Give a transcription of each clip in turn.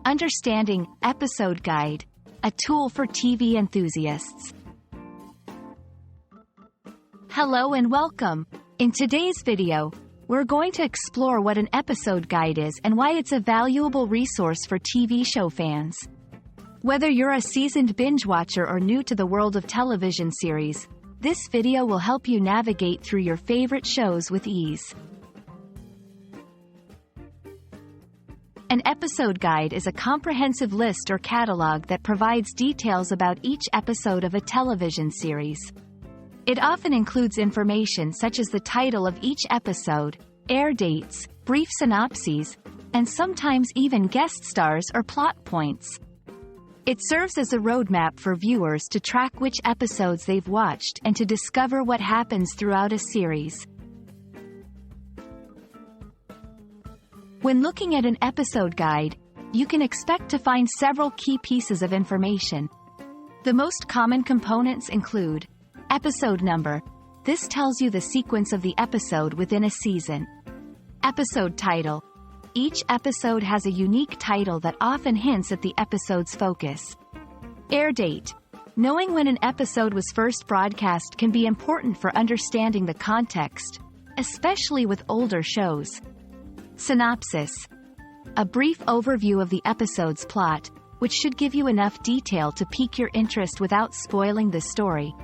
Understanding Episode Guide, a tool for TV enthusiasts. Hello and welcome. In today's video, we're going to explore what an episode guide is and why it's a valuable resource for TV show fans. Whether you're a seasoned binge watcher or new to the world of television series, this video will help you navigate through your favorite shows with ease. An episode guide is a comprehensive list or catalog that provides details about each episode of a television series. It often includes information such as the title of each episode, air dates, brief synopses, and sometimes even guest stars or plot points. It serves as a roadmap for viewers to track which episodes they've watched and to discover what happens throughout a series. When looking at an episode guide, you can expect to find several key pieces of information. The most common components include episode number. This tells you the sequence of the episode within a season. Episode title. Each episode has a unique title that often hints at the episode's focus. Air date. Knowing when an episode was first broadcast can be important for understanding the context, especially with older shows. Synopsis. A brief overview of the episode's plot, which should give you enough detail to pique your interest without spoiling the story.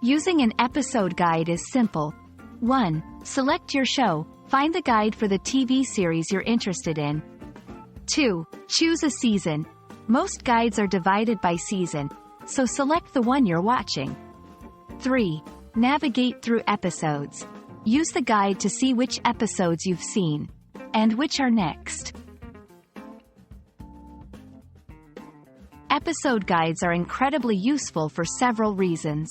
Using an episode guide is simple. 1. Select your show. Find the guide for the TV series you're interested in. 2. Choose a season. Most guides are divided by season, so select the one you're watching. 3. Navigate through episodes. Use the guide to see which episodes you've seen, and which are next. Episode guides are incredibly useful for several reasons.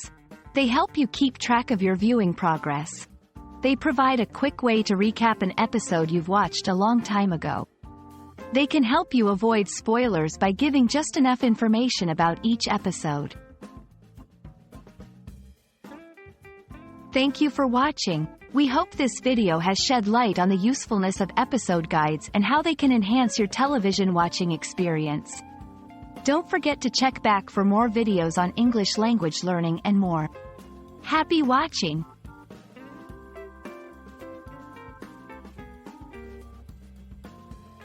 They help you keep track of your viewing progress. They provide a quick way to recap an episode you've watched a long time ago. They can help you avoid spoilers by giving just enough information about each episode. Thank you for watching. We hope this video has shed light on the usefulness of episode guides and how they can enhance your television watching experience. Don't forget to check back for more videos on English language learning and more. Happy watching!